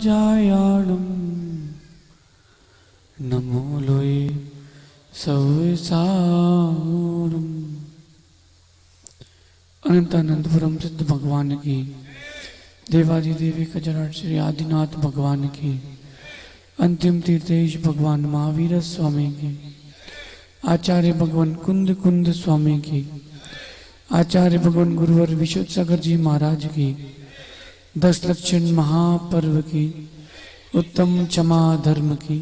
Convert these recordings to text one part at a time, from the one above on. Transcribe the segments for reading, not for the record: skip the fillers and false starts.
जायाणं नमो लोये सवेसाणं। अनंतानंद परम सिद्ध भगवान की, देवादि देवी कजराट श्री आदिनाथ भगवान की, अंतिम तीर्थेश भगवान महावीर स्वामी की, आचार्य भगवान कुंद कुंद स्वामी की, आचार्य भगवान गुरुवर विशुद्ध सागर जी महाराज की, 10 लक्षण महापर्व की, उत्तम क्षमा धर्म की,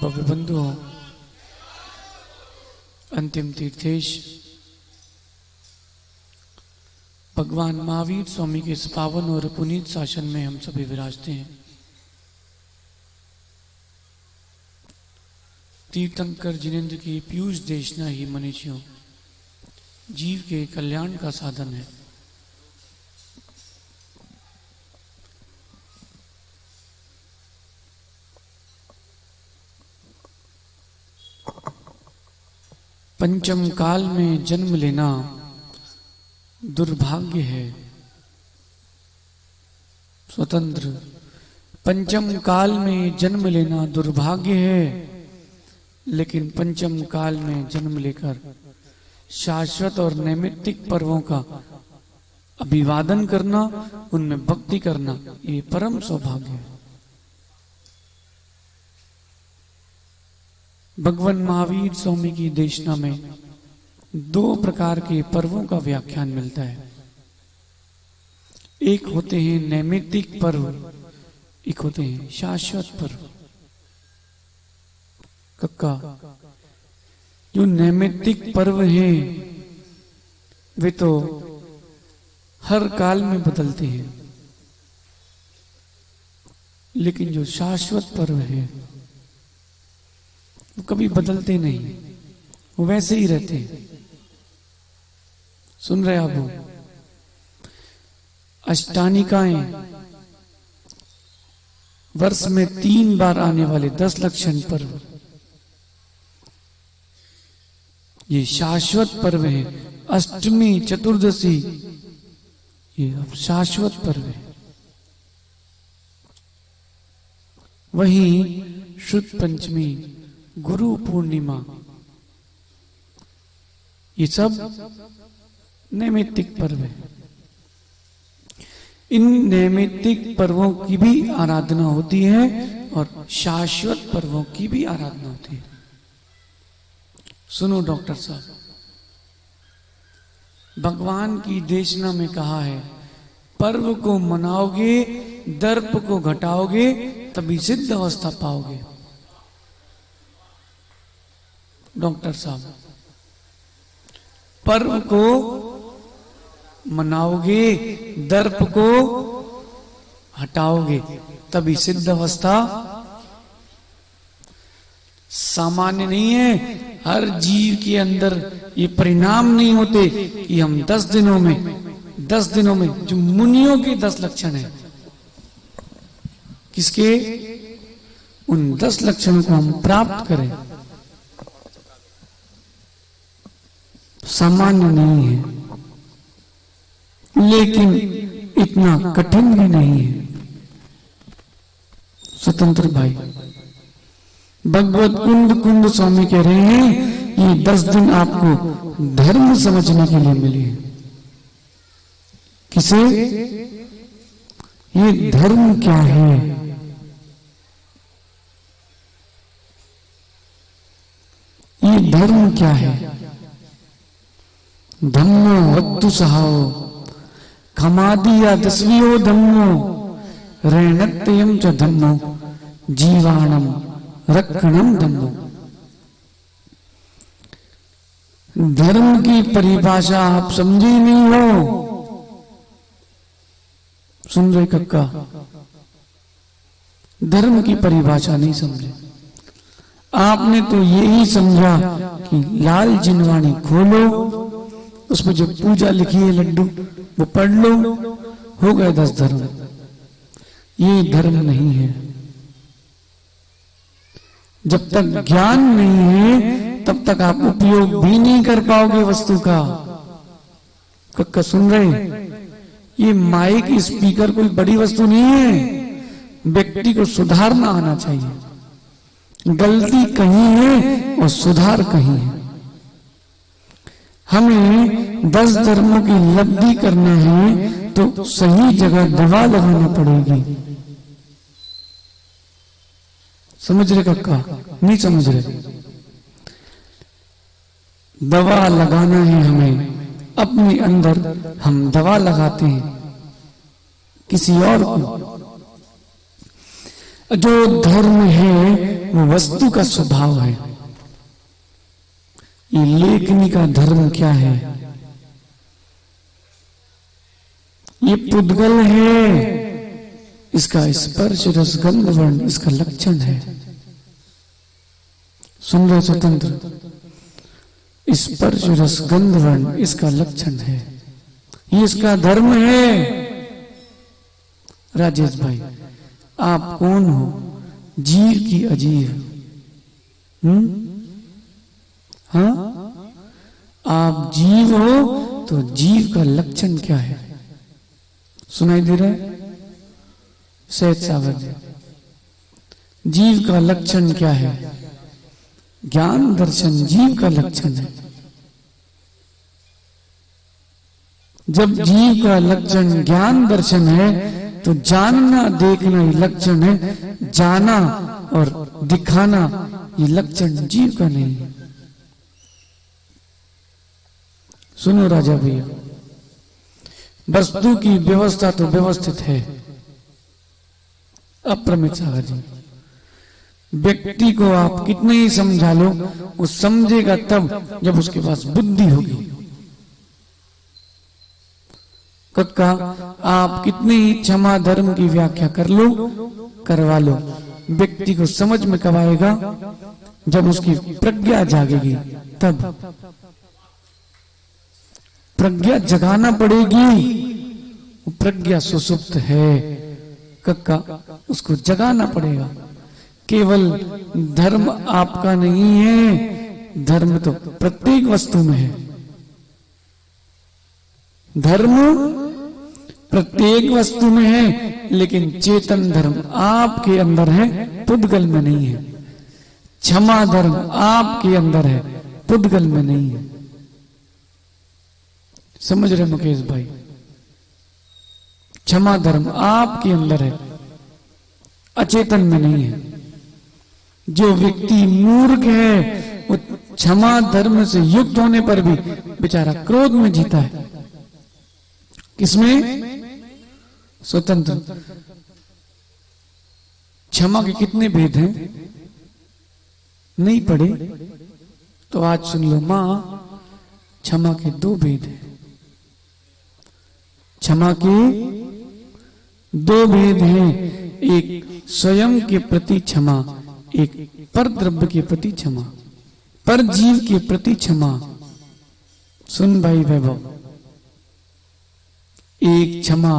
भव्य बंधुओं, अंतिम तीर्थेश भगवान महावीर स्वामी के इस पावन और पुनीत शासन में हम सभी विराजते हैं। तीर्थंकर जिनेन्द्र की पीयूष देशना ही मनुष्यों जीव के कल्याण का साधन है। पंचम काल में जन्म लेना दुर्भाग्य है। स्वतंत्र, पंचम काल में जन्म लेना दुर्भाग्य है, लेकिन पंचम काल में जन्म लेकर शाश्वत और नैमित्तिक पर्वों का अभिवादन करना, उनमें भक्ति करना, ये परम सौभाग्य है। भगवान महावीर स्वामी की देशना में 2 प्रकार के पर्वों का व्याख्यान मिलता है। एक होते हैं नैमित्तिक पर्व, एक होते हैं शाश्वत पर्व। कक्का, जो नैमित्तिक पर्व हैं वे तो हर काल में बदलते हैं, लेकिन जो शाश्वत पर्व है वो कभी बदलते नहीं, वो वैसे ही रहते हैं। सुन रहे आप वो अष्टानिकाएं, वर्ष में 3 बार आने वाले 10 लक्षण पर्व, ये शाश्वत पर्व है। अष्टमी चतुर्दशी ये शाश्वत पर्व है। वहीं शुद्ध पंचमी, गुरु पूर्णिमा, ये सब नैमित्तिक पर्व है। इन नैमित्तिक पर्वों की भी आराधना होती है और शाश्वत पर्वों की भी आराधना होती है। सुनो डॉक्टर साहब, भगवान की देशना में कहा है, पर्व को मनाओगे, दर्प को घटाओगे, तभी सिद्ध अवस्था पाओगे। डॉक्टर साहब, पर्व को मनाओगे, दर्प को हटाओगे, तभी सिद्ध अवस्था। सामान्य नहीं है, हर जीव के अंदर ये परिणाम नहीं होते कि हम 10 दिनों में जो मुनियों के 10 लक्षण है, किसके, उन 10 लक्षणों को हम प्राप्त करें। सामान्य नहीं है, लेकिन इतना कठिन भी नहीं है। स्वतंत्र भाई, भगवत कुंद कुंद स्वामी कह रहे हैं, ये 10 दिन आपको धर्म समझने के लिए मिले। किसे? ये धर्म क्या है? ये धर्म क्या है? धम्मो वक्तु सहाओ, खमादिया 10वीं धम्मो, रेणत्ययम च धम्मो, जीवाणम रक्षणम धम्मो। धर्म की परिभाषा आप समझे नहीं हो। सुन रहे कक्का, धर्म की परिभाषा नहीं समझे। आपने तो यही समझा कि लाल जिनवाणी खोलो, उसमें जो पूजा लिखी है लड्डू वो पढ़ लो, हो गए 10 धर्म। ये धर्म नहीं है। जब तक ज्ञान नहीं है तब तक आप उपयोग भी नहीं कर पाओगे वस्तु का। कक्का सुन रहे? ये माइक स्पीकर कोई बड़ी वस्तु नहीं है। व्यक्ति को सुधारना आना चाहिए। गलती कहीं है और सुधार कहीं है। हमें 10 धर्मों की लब्धि करना है तो सही जगह दवा लगाना पड़ेगी। समझ रहे कक्का? नहीं समझ रहे? दवा लगाना है हमें अपने अंदर। हम दवा लगाते हैं किसी और को। जो धर्म है वो वस्तु का स्वभाव है। ये लेखनी का धर्म क्या है? ये पुद्गल है। इसका स्पर्श रस गंध वर्ण इसका लक्षण है। सुन रहे स्वतंत्र? स्पर्श रस गंध वर्ण इसका लक्षण है। ये इसका धर्म है। राजेश भाई आप कौन हो? जीव की अजीव? हाँ, आप जीव हो तो जीव का लक्षण क्या है? सुनाई दे रहा है? सहज सागर जी, जीव का लक्षण क्या है? ज्ञान दर्शन जीव का लक्षण है। जब जीव का लक्षण ज्ञान दर्शन है तो जानना देखना ये लक्षण है। जाना और दिखाना ये लक्षण जीव का नहीं है। सुनो राजा भैया, वस्तु की व्यवस्था तो व्यवस्थित है। अप्रमित सागर जी, व्यक्ति को आप कितने ही समझा लो वो समझेगा तब जब उसके पास बुद्धि होगी। कक्का आप कितनी ही क्षमा धर्म की व्याख्या कर लो करवा लो, व्यक्ति को समझ में कब आएगा? जब उसकी प्रज्ञा जागेगी तब। प्रज्ञा जगाना पड़ेगी। प्रज्ञा सुसुप्त है कक्का, उसको जगाना पड़ेगा। केवल धर्म आपका नहीं है, धर्म तो प्रत्येक वस्तु में है। धर्म प्रत्येक वस्तु में है, लेकिन चेतन धर्म आपके अंदर है, पुद्गल में नहीं है। क्षमा धर्म आपके अंदर है, पुद्गल में नहीं है। समझ रहे मुकेश भाई? क्षमा धर्म आपके अंदर है, अचेतन में नहीं है। जो व्यक्ति मूर्ख है वो क्षमा धर्म से युक्त होने पर भी बेचारा क्रोध में जीता है। किसमें? स्वतंत्र। क्षमा के कितने भेद हैं? नहीं पढ़े तो आज सुन लो। मां, क्षमा के 2 भेद हैं। क्षमा के 2 भेद हैं। एक स्वयं के प्रति क्षमा, एक पर द्रव्य के प्रति क्षमा, पर जीव के प्रति क्षमा। सुन भाई वैभव, एक क्षमा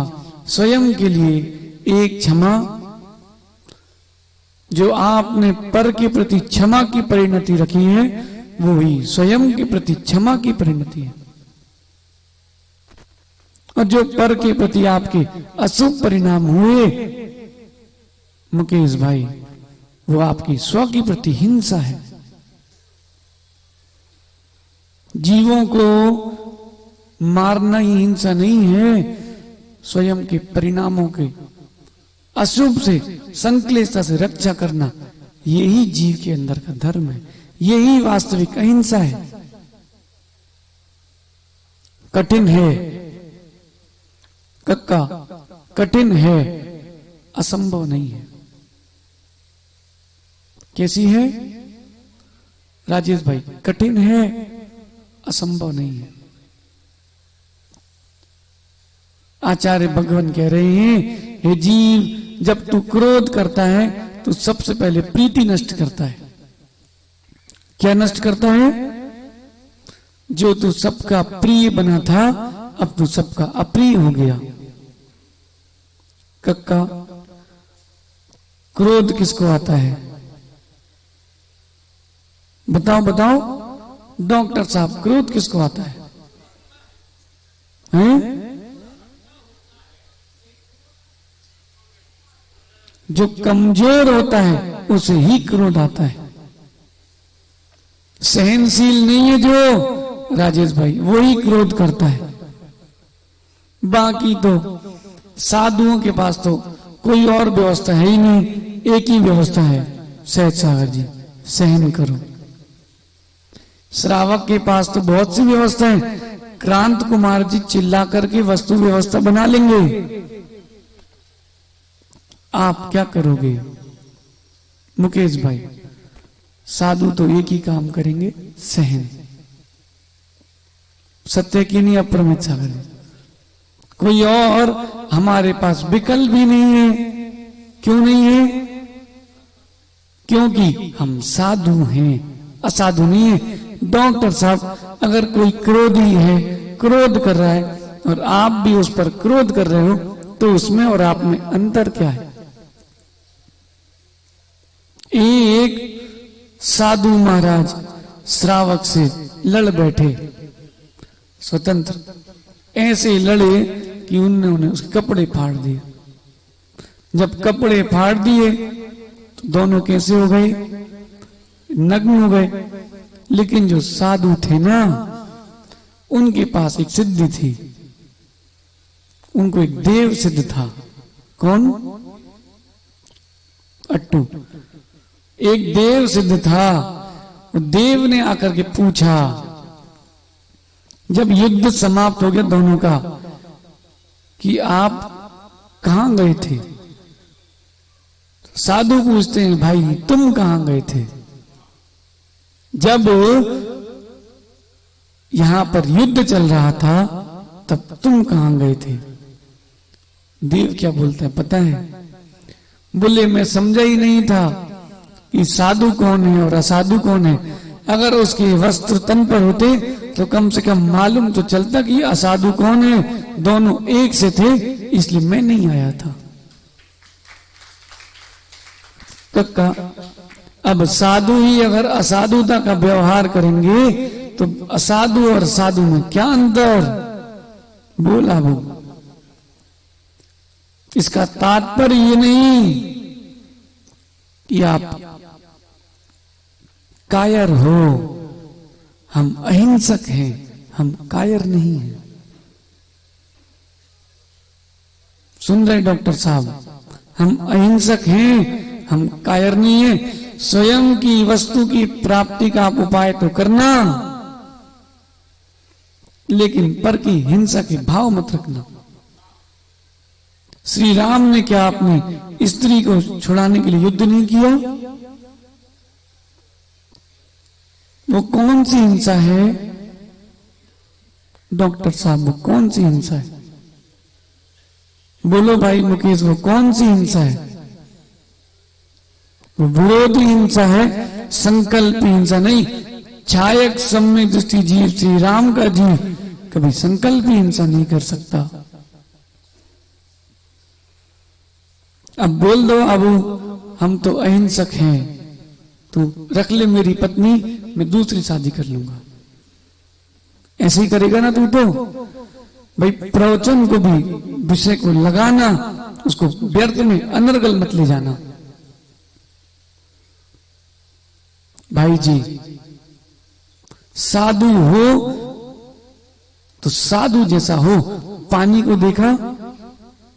स्वयं के लिए, एक क्षमा जो आपने पर के प्रति क्षमा की परिणति रखी है वो ही स्वयं के प्रति क्षमा की परिणति है। और जो पर के प्रति आपके अशुभ परिणाम हुए मुकेश भाई, वो आपकी स्व की प्रति हिंसा है। जीवों को मारना ही हिंसा नहीं है, स्वयं के परिणामों के अशुभ से, संक्लेशता से रक्षा करना, यही जीव के अंदर का धर्म है। यही वास्तविक अहिंसा है। कठिन है कक्का, कठिन है, असंभव नहीं है। कैसी है राजेश भाई? कठिन है, असंभव नहीं है। आचार्य भगवान कह रहे हैं, हे जीव, जब तू क्रोध करता है तो सबसे पहले प्रीति नष्ट करता है। क्या नष्ट करता है? जो तू सबका प्रिय बना था अब तू सबका अप्रिय हो गया। कक्का, क्रोध किसको आता है? बताओ बताओ डॉक्टर साहब, क्रोध किसको आता है? हैं? जो कमजोर होता है उसे ही क्रोध आता है। सहनशील नहीं है जो राजेश भाई, वो ही क्रोध करता है। बाकी तो साधुओं के पास तो कोई और व्यवस्था है ही नहीं, एक ही व्यवस्था है, सहज सागर जी सहन करो। श्रावक के पास तो बहुत सी व्यवस्था है, क्रांत कुमार जी चिल्ला करके वस्तु व्यवस्था बना लेंगे। आप क्या करोगे मुकेश भाई? साधु तो एक ही काम करेंगे, सहन। सत्य की नहीं, अप्रमित सागर, कोई और हमारे पास विकल्प भी नहीं है। क्यों नहीं है? क्योंकि हम साधु हैं, असाधु नहीं है। डॉक्टर साहब, अगर कोई क्रोधी है, क्रोध कर रहा है और आप भी उस पर क्रोध कर रहे हो, तो उसमें और आप में अंतर क्या है? एक साधु महाराज श्रावक से लड़ बैठे, स्वतंत्र, ऐसे लड़े कि उन्होंने उसके कपड़े फाड़ दिए। जब कपड़े फाड़ दिए तो दोनों कैसे हो गए? नग्न हो गए। लेकिन जो साधु थे ना, उनके पास एक सिद्धि थी, उनको एक देव सिद्ध था। कौन? अट्टू। एक देव सिद्ध था। देव ने आकर के पूछा, जब युद्ध समाप्त हो गया दोनों का, कि आप कहां गए थे? साधु पूछते हैं, भाई तुम कहां गए थे जब यहां पर युद्ध चल रहा था? तब तुम कहां गए थे? देव क्या बोलते हैं पता है? बोले मैं समझा ही नहीं था कि साधु कौन है और असाधु कौन है। अगर उसके वस्त्र तन पर होते तो कम से कम मालूम तो चलता कि असाधु कौन है। दोनों एक से थे, इसलिए मैं नहीं आया था। कक्का, अब साधु ही अगर असाधुता का व्यवहार करेंगे तो असाधु और साधु में क्या अंतर? बोला वो। इसका तात्पर्य ये नहीं कि आप कायर हो। हम अहिंसक हैं, हम कायर नहीं हैं। सुन रहे डॉक्टर साहब? हम अहिंसक हैं, हम कायर नहीं हैं। स्वयं की वस्तु की प्राप्ति का आप उपाय तो करना, लेकिन पर की हिंसा के भाव मत रखना। श्री राम ने क्या अपनी स्त्री को छुड़ाने के लिए युद्ध नहीं किया? वो कौन सी हिंसा है डॉक्टर साहब? वो कौन सी हिंसा है? बोलो भाई मुकेश, वो कौन सी हिंसा है? वो विरोधी हिंसा है, संकल्प हिंसा नहीं। छायक सम्यक दृष्टि जीव श्री राम का जीव कभी संकल्प हिंसा नहीं कर सकता। अब बोल दो अब हम तो अहिंसक हैं, तू रख ले मेरी पत्नी, मैं दूसरी शादी कर लूंगा। ऐसे ही करेगा ना तू तो? भाई प्रवचन को भी विषय को लगाना, उसको व्यर्थ में अनर्गल मत ले जाना। भाई जी, साधु हो तो साधु जैसा हो। पानी को देखा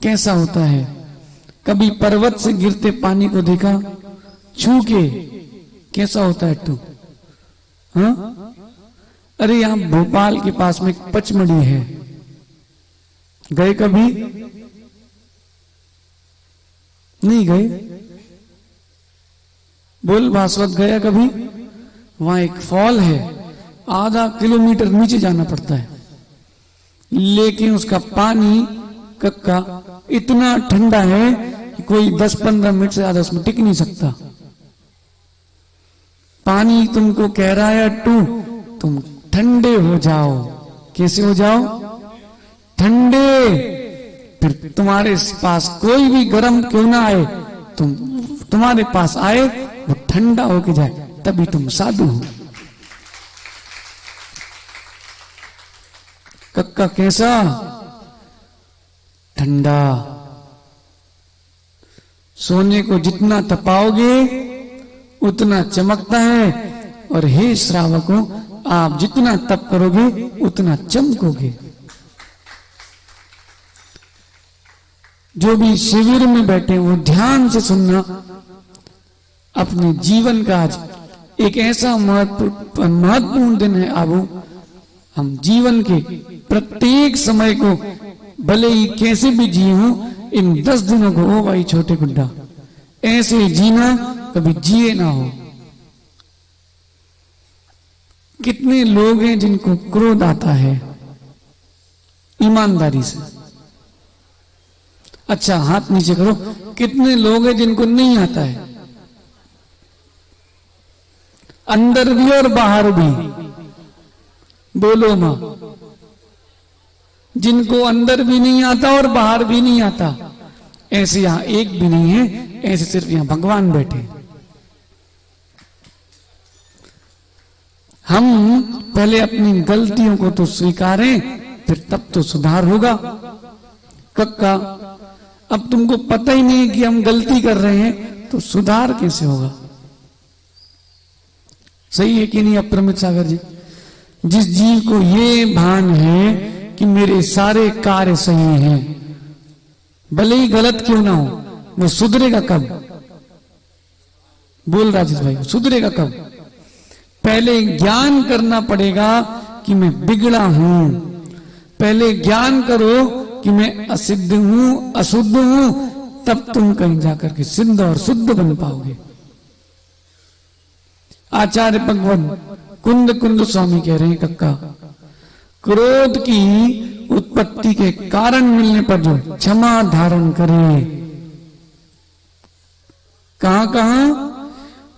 कैसा होता है? कभी पर्वत से गिरते पानी को देखा छू के? कैसा होता है तू? हाँ? अरे यहां भोपाल के पास में एक पचमढ़ी है, गए कभी? नहीं गए? बोल भास्वत, गया कभी? वहां एक फॉल है, आधा किलोमीटर नीचे जाना पड़ता है, लेकिन उसका पानी कक्का इतना ठंडा है कि कोई 10-15 मिनट से ज्यादा उसमें टिक नहीं सकता। पानी तुमको कह रहा है अट्टू, तुम ठंडे हो जाओ। कैसे हो जाओ? ठंडे। फिर तुम्हारे पास कोई भी गर्म क्यों ना आए, तुम्हारे पास आए वो ठंडा होके जाए, तभी तुम साधु हो। कक्का कैसा? ठंडा। सोने को जितना तपाओगे उतना चमकता है, और हे श्रावकों, आप जितना तप करोगे उतना चमकोगे। जो भी शिविर में बैठे वो ध्यान से सुनना। अपने जीवन का आज एक ऐसा महत्वपूर्ण दिन है। आबू हम जीवन के प्रत्येक समय को भले ही कैसे भी जिए हो, इन 10 दिनों को, ओ भाई छोटे गुड्डा, ऐसे जीना कभी जिए ना हो। कितने लोग हैं जिनको क्रोध आता है? ईमानदारी से अच्छा हाथ नीचे करो। कितने लोग हैं जिनको नहीं आता है? अंदर भी और बाहर भी। बोलो मां। जिनको अंदर भी नहीं आता और बाहर भी नहीं आता, ऐसे यहां एक भी नहीं है। ऐसे सिर्फ यहां भगवान बैठे। हम पहले अपनी गलतियों को तो स्वीकारें, फिर तब तो सुधार होगा। कक्का, अब तुमको पता ही नहीं कि हम गलती कर रहे हैं, तो सुधार कैसे होगा? सही है कि नहीं अप्रमित सागर जी? जिस जीव को ये भान है कि मेरे सारे कार्य सही हैं, भले ही गलत क्यों ना हो, वो सुधरेगा कब? बोल राजेश भाई, सुधरेगा कब? पहले ज्ञान करना पड़ेगा कि मैं बिगड़ा हूं। पहले ज्ञान करो कि मैं असिद्ध हूं, अशुद्ध हूं, तब तुम कहीं जाकर के सिद्ध और शुद्ध बन पाओगे। आचार्य भगवान कुंद कुंद स्वामी कह रहे हैं, कक्का, क्रोध की उत्पत्ति के कारण मिलने पर जो क्षमा धारण करे। कहां कहां?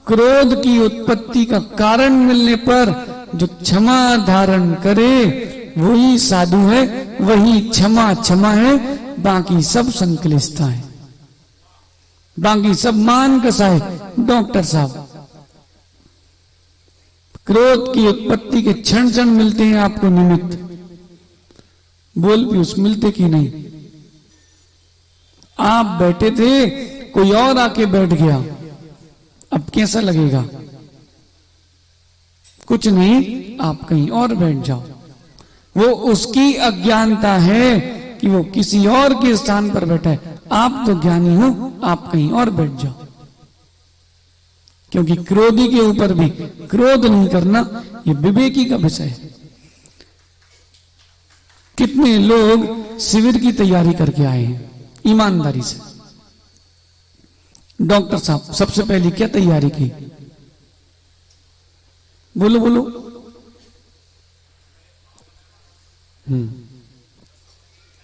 क्रोध की उत्पत्ति का कारण मिलने पर जो क्षमा धारण करे वही साधु है, वही क्षमा क्षमा है। बाकी सब संक्लिष्टता है, बाकी सब मान कसा है। डॉक्टर साहब, क्रोध की उत्पत्ति के क्षण क्षण मिलते हैं आपको निमित्त। बोल पीयूष, मिलते कि नहीं? आप बैठे थे, कोई और आके बैठ गया, अब कैसा लगेगा? कुछ नहीं, आप कहीं और बैठ जाओ। वो उसकी अज्ञानता है कि वो किसी और के स्थान पर बैठा है। आप तो ज्ञानी हो, आप कहीं और बैठ जाओ। क्योंकि क्रोधी के ऊपर भी क्रोध नहीं करना, ये विवेकी का विषय है। कितने लोग शिविर की तैयारी करके आए हैं ईमानदारी से? डॉक्टर साहब, सबसे पहले क्या तैयारी की? बोलो बोलो।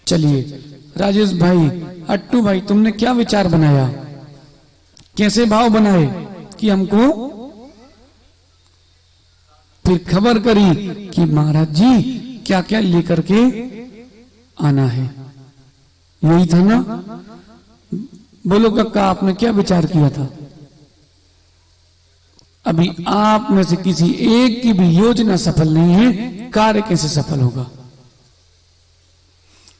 चलिए राजेश भाई, अट्टू भाई, तुमने क्या विचार बनाया? कैसे भाव बनाए कि हमको फिर खबर करी कि महाराज जी क्या क्या लेकर के आना है? यही था ना? बोलो कक्का, आपने क्या विचार किया था? अभी आप में से किसी एक की भी योजना सफल नहीं है, कार्य कैसे सफल होगा?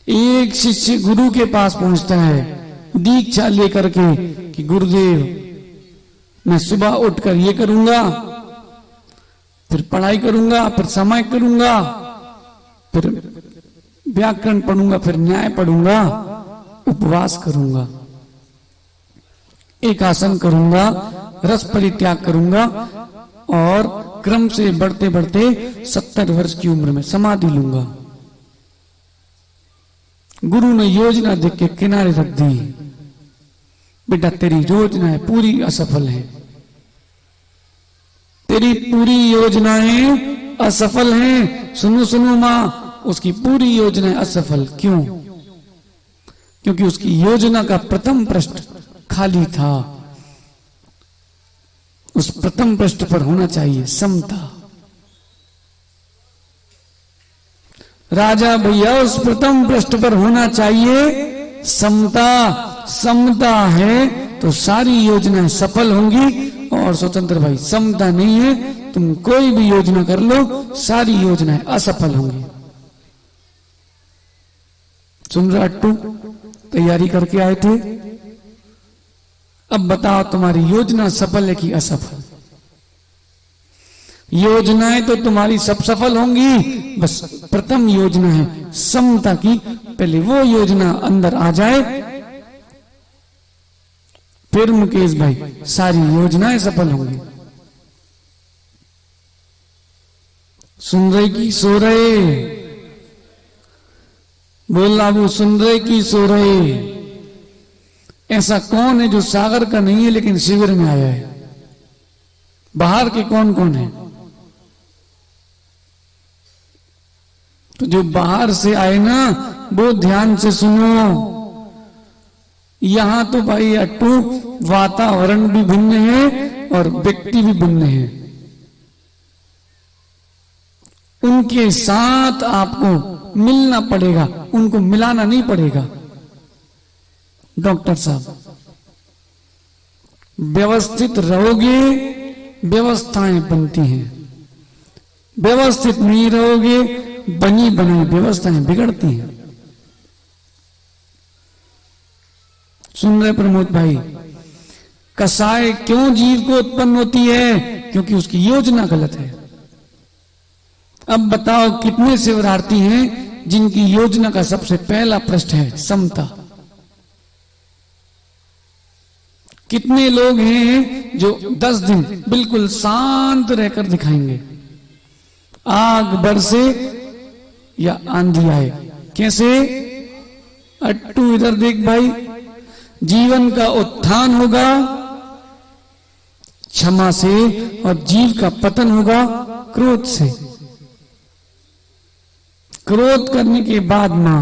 एक शिष्य गुरु के पास पहुंचता है दीक्षा लेकर के कि गुरुदेव, मैं सुबह उठकर ये करूंगा, फिर पढ़ाई करूंगा, फिर समय करूंगा, फिर व्याकरण पढ़ूंगा, फिर न्याय पढ़ूंगा, उपवास करूंगा, एक आसन करूंगा, रस परित्याग करूंगा, और क्रम से बढ़ते बढ़ते 70 वर्ष की उम्र में समाधि लूंगा। गुरु ने योजना देख के किनारे रख दी। बेटा, तेरी योजनाएं पूरी असफल है, तेरी पूरी योजनाएं असफल हैं। सुनो सुनो मां, उसकी पूरी योजनाएं असफल। क्यों? क्योंकि उसकी योजना का प्रथम पृष्ठ खाली था। उस प्रथम पृष्ठ पर होना चाहिए समता। राजा भैया, उस प्रथम पृष्ठ पर होना चाहिए समता। समता है तो सारी योजनाएं सफल होंगी। और स्वतंत्र भाई, समता नहीं है, तुम कोई भी योजना कर लो, सारी योजनाएं असफल होंगी। सुन रहे अट्टू, तैयारी करके आए थे। अब बताओ तुम्हारी योजना सफल है कि असफल? योजनाएं तो तुम्हारी सब सफल होंगी, बस प्रथम योजना है समता की। पहले वो योजना अंदर आ जाए, फिर मुकेश भाई सारी योजनाएं सफल होंगी। सुन रहे कि सो रहे? बोलना, वो सुन रहे कि सो रहे? ऐसा कौन है जो सागर का नहीं है लेकिन शिविर में आया है? बाहर के कौन कौन है? तो जो बाहर से आए ना, वो ध्यान से सुनो। यहां तो भाई अट्टू वातावरण भी भिन्न है और व्यक्ति भी भिन्न है। उनके साथ आपको मिलना पड़ेगा, उनको मिलाना नहीं पड़ेगा। डॉक्टर साहब, व्यवस्थित रहोगे व्यवस्थाएं बनती हैं, व्यवस्थित नहीं रहोगे बनी बनाई व्यवस्थाएं बिगड़ती हैं। सुन रहे प्रमोद भाई? कसाय क्यों जीव को उत्पन्न होती है? क्योंकि उसकी योजना गलत है। अब बताओ कितने शिवरार्थी हैं जिनकी योजना का सबसे पहला पृष्ठ है समता? कितने लोग हैं जो 10 दिन बिल्कुल शांत रहकर दिखाएंगे, आग बरसे या आंधी आए? कैसे? अट्टू इधर देख भाई, जीवन का उत्थान होगा क्षमा से और जीव का पतन होगा क्रोध से। क्रोध करने के बाद मां,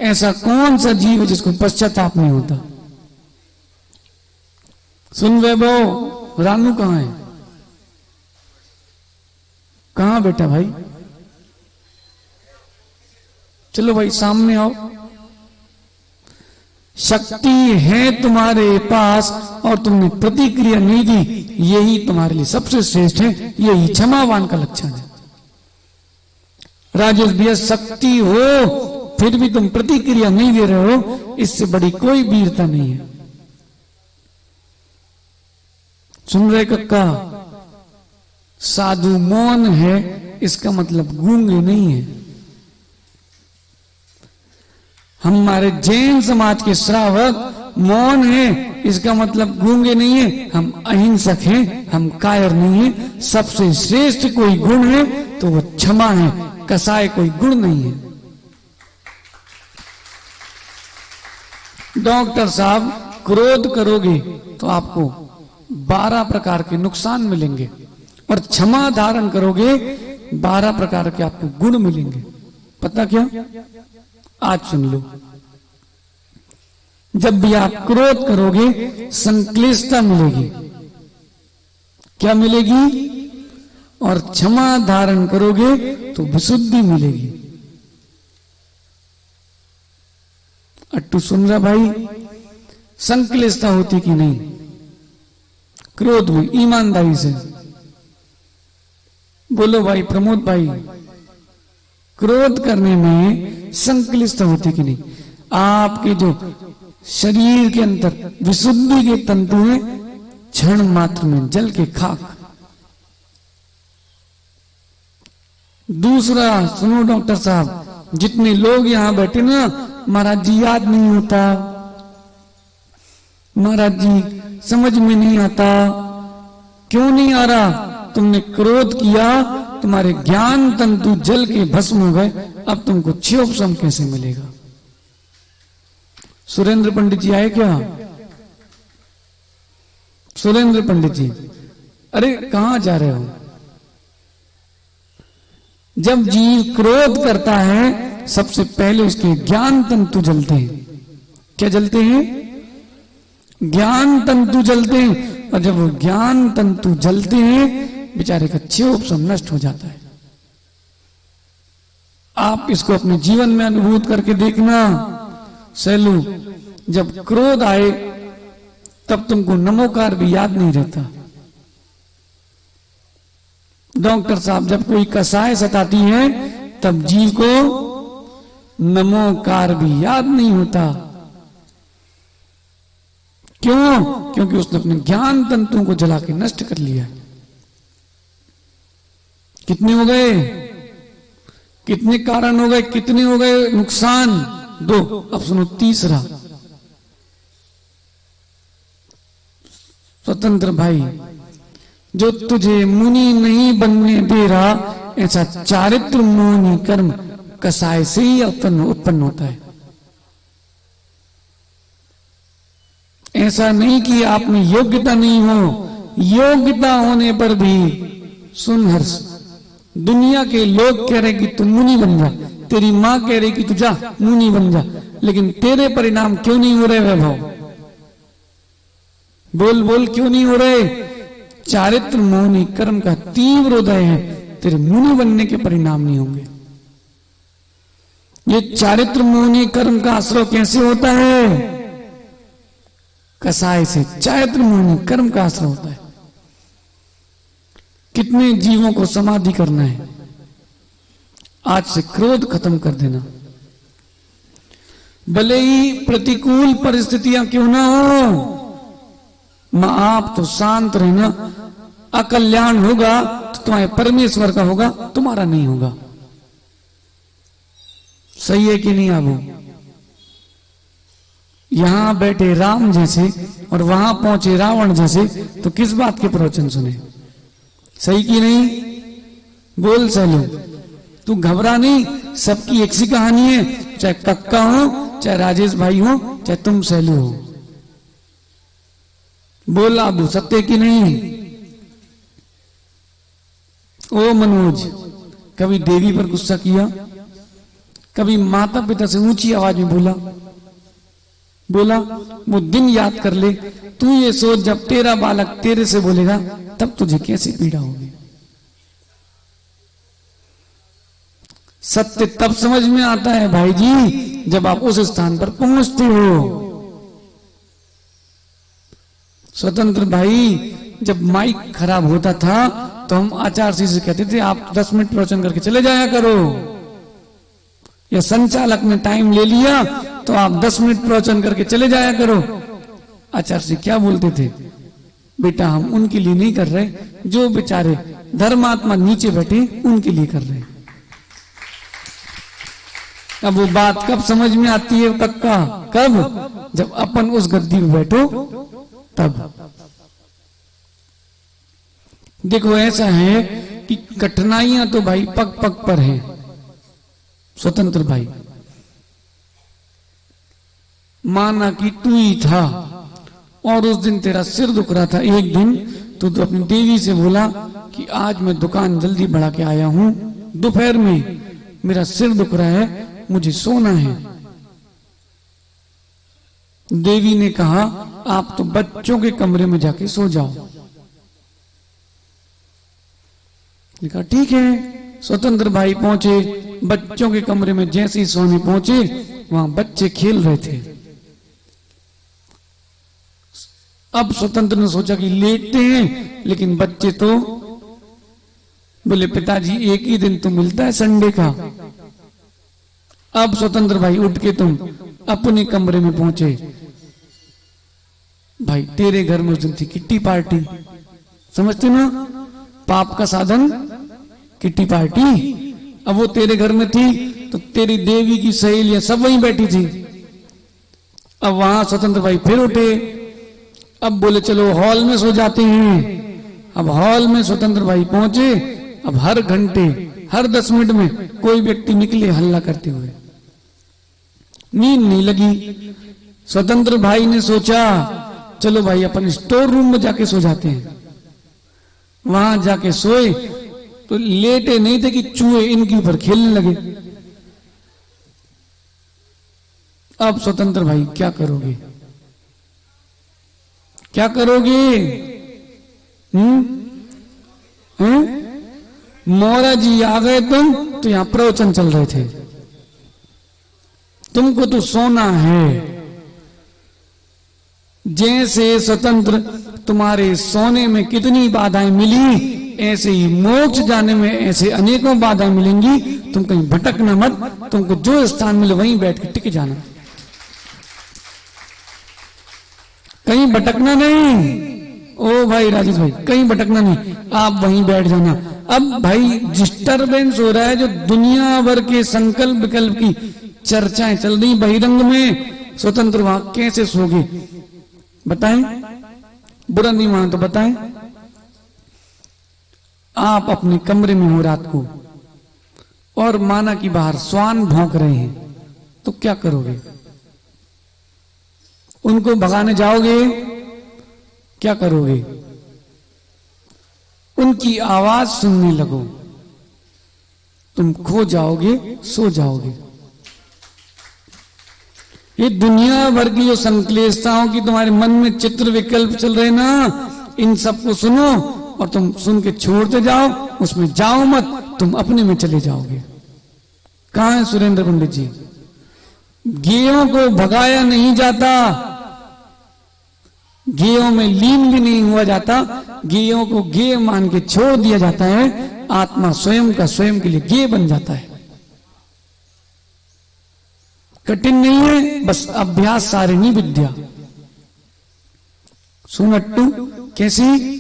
ऐसा कौन सा जीव है जिसको पश्चाताप नहीं होता? सुन वैभव, रानू कहां है? कहां बेटा भाई? चलो भाई सामने आओ। शक्ति है तुम्हारे पास और तुमने प्रतिक्रिया नहीं दी, यही तुम्हारे लिए सबसे श्रेष्ठ है, यही क्षमावान का लक्षण है। राजेश भैया, शक्ति हो फिर भी तुम प्रतिक्रिया नहीं दे रहे हो, इससे बड़ी कोई वीरता नहीं है। सुन रहे कक्का? साधु मौन है इसका मतलब गूंगे नहीं है। हमारे जैन समाज के श्रावक मौन है इसका मतलब गूंगे नहीं है। हम अहिंसक हैं, हम कायर नहीं है। सबसे श्रेष्ठ कोई गुण है तो वो क्षमा है, कसाय कोई गुण नहीं है। डॉक्टर साहब, क्रोध करोगे तो आपको 12 प्रकार के नुकसान मिलेंगे और क्षमा धारण करोगे 12 प्रकार के आपको गुण मिलेंगे। पता क्या? आज सुन लो। जब भी आप क्रोध करोगे संक्लिष्टता मिलेगी। क्या मिलेगी? और क्षमा धारण करोगे तो विशुद्धि मिलेगी। अट्टू सुन रहा भाई? संक्लिष्टता होती कि नहीं क्रोध में? ईमानदारी से बोलो भाई प्रमोद भाई, क्रोध करने में संक्लिष्टता होती कि नहीं? आपके जो शरीर के अंदर विशुद्धि के तंतु हैं क्षण मात्र में जल के खाक। दूसरा सुनो डॉक्टर साहब, जितने लोग यहां बैठे ना, महाराज जी याद नहीं होता, महाराज जी समझ में नहीं आता। क्यों नहीं आ रहा? तुमने क्रोध किया, तुम्हारे ज्ञान तंतु जल के भस्म हो गए, अब तुमको क्षयोपशम कैसे मिलेगा? सुरेंद्र पंडित जी आए क्या? सुरेंद्र पंडित जी, अरे कहां जा रहे हो? जब जीव क्रोध करता है सबसे पहले उसके ज्ञान तंतु जलते हैं। क्या जलते हैं? ज्ञान तंतु जलते हैं। और जब वो ज्ञान तंतु जलते हैं बेचारे का क्षयोपशम नष्ट हो जाता है। आप इसको अपने जीवन में अनुभूत करके देखना। सैलू, जब क्रोध आए तब तुमको नमोकार भी याद नहीं रहता। डॉक्टर साहब, जब कोई कसाय सताती है तब जीव को नमोकार भी याद नहीं होता। क्यों? क्योंकि उसने अपने ज्ञान तंतुओं को जला के नष्ट कर लिया। कितने हो गए? कितने कारण हो गए? कितने हो गए नुकसान? 2। अब सुनो तीसरा। स्वतंत्र भाई, जो तुझे मुनि नहीं बनने दे रहा, ऐसा चारित्र मोहनी कर्म कसाय से ही उत्पन्न होता है। ऐसा नहीं कि आप में योग्यता नहीं हो, योग्यता होने पर भी सुन हर्ष, दुनिया के लोग कह रहे कि तू मुनि बन जा, तेरी मां कह रही कि तू जा मुनि बन जा, लेकिन तेरे परिणाम क्यों नहीं हो रहे वैभव? बोल बोल, क्यों नहीं हो रहे? चारित्र मोहनी कर्म का तीव्र उदय है, तेरे मुनि बनने के परिणाम नहीं होंगे। ये चारित्र मोहनी कर्म का आश्रय कैसे होता है? कसाय से चारित्र मोहनी कर्म का आश्रय होता है। कितने जीवों को समाधि करना है? आज से क्रोध खत्म कर देना, भले ही प्रतिकूल परिस्थितियां क्यों ना हो, मां आप तो शांत रहना। अकल्याण होगा तो तुम्हारे परमेश्वर का होगा, तुम्हारा नहीं होगा। सही है कि नहीं? आबू यहां बैठे राम जैसे और वहां पहुंचे रावण जैसे, तो किस बात के प्रवचन सुने? सही कि नहीं? बोल सैलू, तू घबरा नहीं, सबकी एक सी कहानी है, चाहे कक्का हो, चाहे राजेश भाई हो, चाहे तुम सैलू हो। बोल आबू, सत्य कि नहीं? ओ मनोज, कभी देवी पर गुस्सा किया? कभी माता पिता से ऊंची आवाज में बोला? वो दिन याद कर ले। तू ये सोच, जब तेरा बालक तेरे से बोलेगा तब तुझे कैसी पीड़ा होगी। सत्य तब समझ में आता है भाई जी, जब आप उस स्थान पर पहुंचते हो। स्वतंत्र भाई, जब माइक खराब होता था तो हम आचार्य से कहते थे आप 10 मिनट प्रवचन करके चले जाया करो, या संचालक ने टाइम ले लिया तो आप 10 मिनट प्रवचन करके चले जाया करो। आचार्य जी क्या बोलते थे? बेटा हम उनके लिए नहीं कर रहे, जो बेचारे धर्मात्मा नीचे बैठे उनके लिए कर रहे। अब वो बात कब समझ में आती है कक्का? कब? जब अपन उस गद्दी में बैठो तब। देखो ऐसा है कि कठिनाइयां तो भाई पग पग पर है। स्वतंत्र भाई, माना कि तू ही था और उस दिन तेरा सिर दुख रहा था, एक दिन तो अपनी देवी से बोला कि आज मैं दुकान जल्दी बढ़ा के आया हूं, दोपहर में मेरा सिर दुख रहा है, मुझे सोना है। देवी ने कहा आप तो बच्चों के कमरे में जाके सो जाओ। कहा ठीक है। स्वतंत्र भाई पहुंचे बच्चों के कमरे में, जैसे ही सोने पहुंचे वहां बच्चे खेल रहे थे। अब स्वतंत्र ने सोचा कि लेटते हैं, लेकिन बच्चे तो बोले पिताजी एक ही दिन तो मिलता है संडे का। अब स्वतंत्र भाई उठ के तुम अपने कमरे में पहुंचे। भाई तेरे घर में उस दिन थी किट्टी पार्टी, समझते ना? पाप का साधन किट्टी पार्टी। अब वो तेरे घर में थी तो तेरी देवी की सहेलियां सब वहीं बैठी थी। अब वहां स्वतंत्र भाई फिर उठे, अब बोले चलो हॉल में सो जाते हैं। अब हॉल में स्वतंत्र भाई पहुंचे। अब हर घंटे हर 10 मिनट में कोई व्यक्ति निकले हल्ला करते हुए, नींद नहीं लगी। स्वतंत्र भाई ने सोचा चलो भाई अपन स्टोर रूम में जाके सो जाते हैं। वहां जाके सोए तो लेटे नहीं थे कि चूहे इनके ऊपर खेलने लगे। अब स्वतंत्र भाई क्या करोगे? क्या करोगे? मोरा जी आ गए तुम तो यहां प्रवचन चल रहे थे, तुमको तो सोना है। जैसे स्वतंत्र तुम्हारे सोने में कितनी बाधाएं मिली, ऐसे ही मोक्ष जाने में ऐसे अनेकों बाधा मिलेंगी, तुम कहीं भटकना मत, तुमको जो स्थान मिले वहीं बैठ के टिक जाना, कहीं भटकना नहीं। ओ भाई राजेश भाई, कहीं भटकना नहीं, आप वहीं बैठ जाना। अब भाई डिस्टरबेंस हो रहा है, जो दुनिया भर के संकल्प विकल्प की चर्चाएं चल रही बहिरंग में, स्वतंत्र वहां कैसे सोगे बताएं? बुरा नहीं मानो तो बताएं। आप अपने कमरे में हो रात को और माना कि बाहर श्वान भौंक रहे हैं, तो क्या करोगे? उनको भगाने जाओगे? क्या करोगे? उनकी आवाज सुनने लगो, तुम खो जाओगे, सो जाओगे। ये दुनिया भर की जो संक्लेशताओं की तुम्हारे मन में चित्र विकल्प चल रहे ना, इन सबको सुनो और तुम सुन के छोड़ते जाओ, उसमें जाओ मत, तुम अपने में चले जाओगे। कहां है सुरेंद्र पंडित जी? गेयों को भगाया नहीं जाता, गेयों में लीन भी नहीं हुआ जाता, गेयों को गे मान के छोड़ दिया जाता है। आत्मा स्वयं का स्वयं के लिए गे बन जाता है। कठिन नहीं है, बस अभ्यास सारिणी विद्या। सुनट्टू कैसी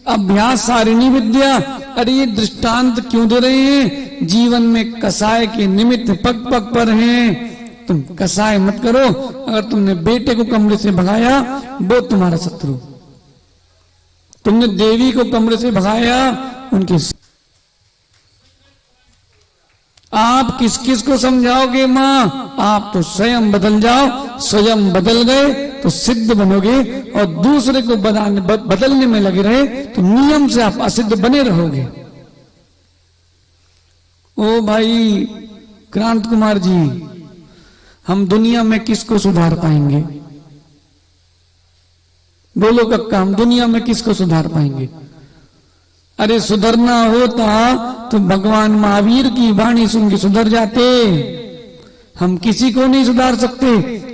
अभ्यास सारिणी विद्या? अरे ये दृष्टांत क्यों दे रहे हैं? जीवन में कसाय के निमित्त पग पग पर हैं। तुम कसाय मत करो। अगर तुमने बेटे को कमरे से भगाया, वो तुम्हारा शत्रु। तुमने देवी को कमरे से भगाया, उनके। आप किस किस को समझाओगे मां? आप तो स्वयं बदल जाओ। स्वयं बदल गए तो सिद्ध बनोगे, और दूसरे को बदलने में लगे रहे तो नियम से आप असिद्ध बने रहोगे। ओ भाई क्रांत कुमार जी, हम दुनिया में किसको सुधार पाएंगे? बोलो कक्का, हम दुनिया में किसको सुधार पाएंगे? अरे सुधरना होता तो भगवान महावीर की वाणी सुन के सुधर जाते। हम किसी को नहीं सुधार सकते,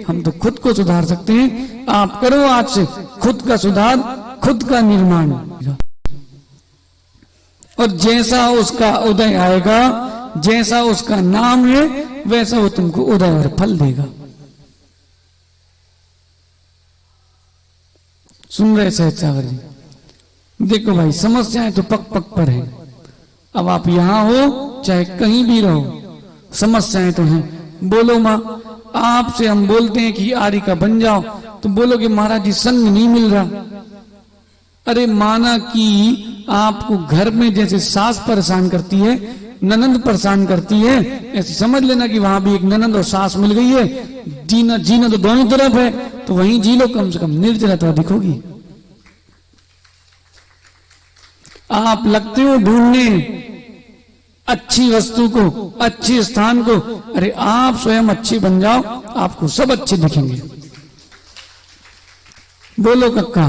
हम तो खुद को सुधार सकते हैं। आप करो आज से खुद का सुधार, खुद का निर्माण, और जैसा उसका उदय आएगा, जैसा उसका नाम है, वैसा वो तुमको उदय और फल देगा। सुन रहे सहज सागर जी? देखो भाई, समस्याएं तो पक पक पर है। अब आप यहां हो चाहे कहीं भी रहो, समस्याएं तो हैं। बोलो मां, आपसे हम बोलते हैं कि आरी का बन जाओ, तो बोलोगे महाराज जी संग नहीं मिल रहा। अरे माना कि आपको घर में जैसे सास परेशान करती है, ननंद परेशान करती है, ऐसे समझ लेना कि वहां भी एक ननंद और सास मिल गई है। जीना जीना तो दोनों तरफ है, तो वहीं जी लो, कम से कम निर्जरता दिखोगी। आप लगते हो ढूंढने अच्छी वस्तु को, अच्छे स्थान को। अरे आप स्वयं अच्छे बन जाओ, आपको सब अच्छे दिखेंगे। बोलो कक्का,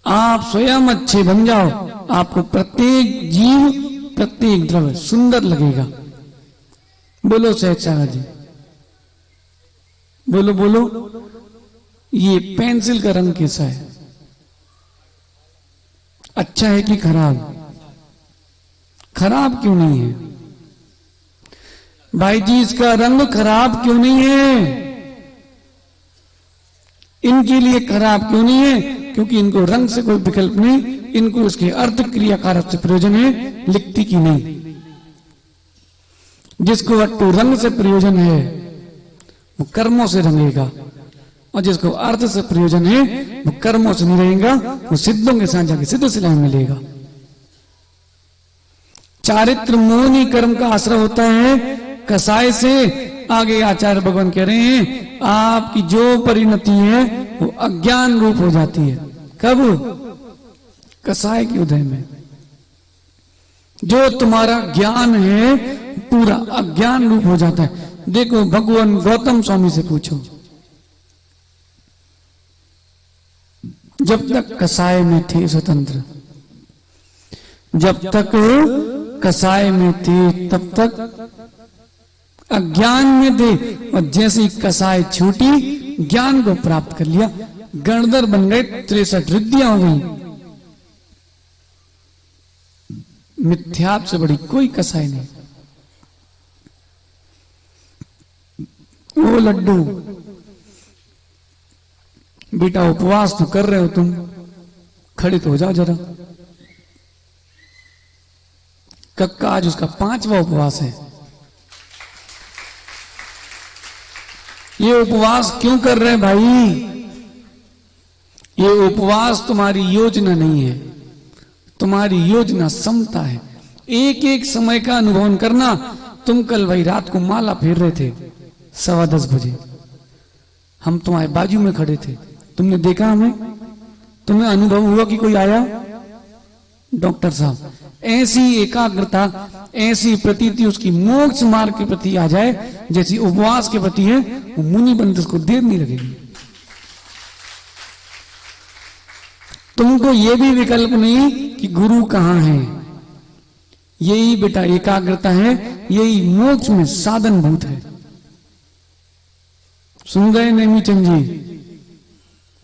आप स्वयं अच्छे बन जाओ, आपको प्रत्येक जीव, प्रत्येक द्रव्य सुंदर लगेगा। बोलो सहज सागर जी, बोलो बोलो। ये पेंसिल का रंग कैसा है? अच्छा है कि खराब? खराब क्यों नहीं है भाई जी? इसका रंग खराब क्यों नहीं है? इनके लिए खराब क्यों नहीं है? क्योंकि इनको रंग से कोई विकल्प नहीं, इनको इसके अर्थ क्रियाकारक से प्रयोजन है, लिखती की नहीं। जिसको अट्टू रंग से प्रयोजन है वो कर्मों से रंगेगा, और जिसको अर्थ से प्रयोजन है वो कर्मों से नहीं रहेगा, वो सिद्धों के साथ जाके सिद्ध सिलाय मिलेगा। चारित्र मोहनी कर्म का आश्रय होता है कसाय से। आगे आचार्य भगवान कह रहे हैं आपकी जो परिणति है वो अज्ञान रूप हो जाती है। कब? कसाय के उदय में। जो तुम्हारा ज्ञान है पूरा अज्ञान रूप हो जाता है। देखो भगवान गौतम स्वामी से पूछो, जब तक कसाय में थे स्वतंत्र, जब तक कसाय में थे तब तक अज्ञान में थे, और जैसे ही कसाय छूटी ज्ञान को प्राप्त कर लिया, गणधर बन गए, 63 रिद्धियां हो गई। मिथ्याप से बड़ी कोई कसाई नहीं। ओ लड्डू, बेटा उपवास तो कर रहे हो तुम, खड़े तो हो जाओ जरा। कक्का आज उसका 5वां उपवास है। ये उपवास क्यों कर रहे हैं भाई? ये उपवास तुम्हारी योजना नहीं है, तुम्हारी योजना समता है। एक एक समय का अनुभव करना। तुम कल भाई रात को माला फेर रहे थे 10:15 बजे, हम तुम्हारे बाजू में खड़े थे, तुमने देखा हमें? तुम्हें अनुभव हुआ कि कोई आया? डॉक्टर साहब, ऐसी एकाग्रता, ऐसी प्रतीति उसकी मोक्ष मार्ग के प्रति आ जाए जैसी उपवास के प्रति है, वो मुनि बनते उसको देर नहीं लगेगी। तुमको ये भी विकल्प नहीं कि गुरु कहां है। यही बेटा एकाग्रता है, यही मोक्ष में साधन भूत है। सुन गए नेमीचंद जी?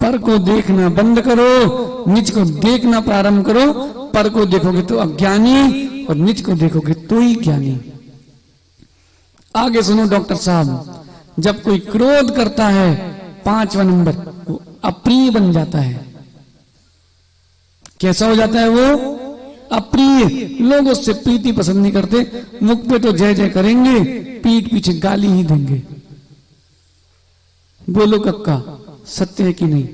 पर को देखना बंद करो, निज को देखना प्रारंभ करो। पर को देखोगे तो अज्ञानी और निज को देखोगे तो ही ज्ञानी। आगे सुनो डॉक्टर साहब, जब कोई क्रोध करता है 5वां नंबर, वो अप्रिय बन जाता है। कैसा हो जाता है वो? अप्रिय। लोग उससे प्रीति पसंद नहीं करते, मुख पे तो जय जय करेंगे, पीठ पीछे गाली ही देंगे। बोलो कक्का, सत्य है कि नहीं?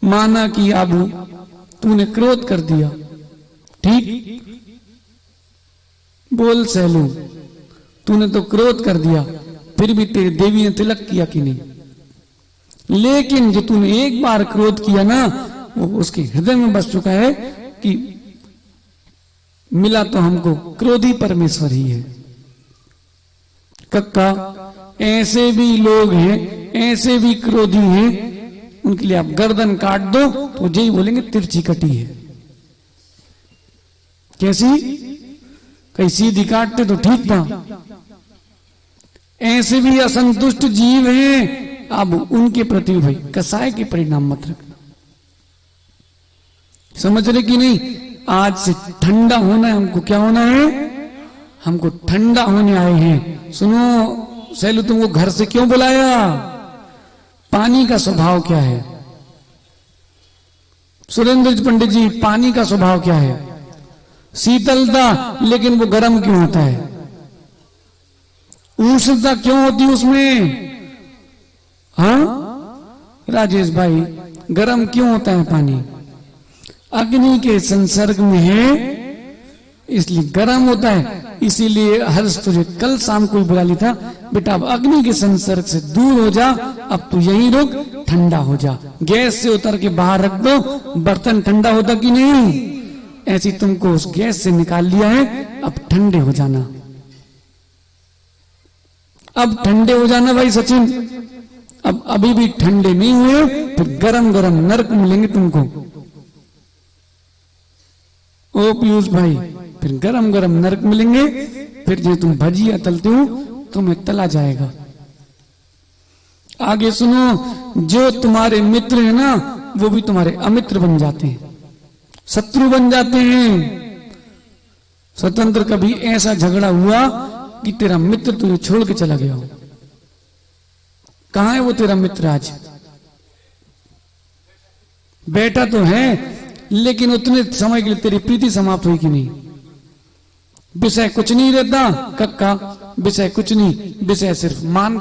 माना कि आबू तूने क्रोध कर दिया, ठीक? बोल सहेलू, तूने तो क्रोध कर दिया, फिर भी तेरी देवी ने तिलक किया कि नहीं? लेकिन जो तूने एक बार क्रोध किया ना, वो उसके हृदय में बस चुका है कि मिला तो हमको क्रोधी परमेश्वर ही है। कक्का, ऐसे भी लोग हैं, ऐसे भी क्रोधी हैं, उनके लिए आप गर्दन काट दो तो यही बोलेंगे तिरछी कटी है। कैसी? कहीं सीधी काटते तो ठीक था। ऐसे भी असंतुष्ट जीव हैं, अब उनके प्रति भाई कसाय के परिणाम मत रखना। समझ रहे कि नहीं? आज से ठंडा होना है हमको। क्या होना है? हमको ठंडा होने आए हैं। सुनो सैलू, तुमको घर से क्यों बुलाया? पानी का स्वभाव क्या है? सुरेंद्र पंडित जी, पानी का स्वभाव क्या है? शीतलता, लेकिन वो गर्म क्यों होता है? उष्णता क्यों होती उसमें? हाँ राजेश भाई, गर्म क्यों होता है पानी? अग्नि के संसर्ग में है, इसलिए गर्म होता है। इसीलिए हर्ष तुझे कल शाम को बुला लिया था, बेटा अब अग्नि के संसर्ग से दूर हो जा, अब तू यहीं रुक, ठंडा हो जा। गैस से उतर के बाहर रख दो, बर्तन ठंडा होता कि नहीं? ऐसी तुमको उस गैस से निकाल लिया है, अब ठंडे हो जाना। अब ठंडे हो जाना भाई सचिन। अब अभी भी ठंडे नहीं हुए, फिर गरम गरम नरक मिलेंगे तुमको। ओ पीयूष भाई, फिर गरम गरम नरक मिलेंगे। फिर जो तुम भजिया तलते हो, तुम्हें तला जाएगा। आगे सुनो, जो तुम्हारे मित्र है ना, वो भी तुम्हारे अमित्र बन जाते हैं, शत्रु बन जाते हैं। स्वतंत्र कभी ऐसा झगड़ा हुआ कि तेरा मित्र तुझे छोड़ के चला गया हो? कहां है वो तेरा मित्र आज? बेटा तो है, लेकिन उतने समय के लिए तेरी प्रीति समाप्त हुई कि नहीं? विषय कुछ नहीं रहता कक्का, विषय कुछ नहीं, विषय सिर्फ मान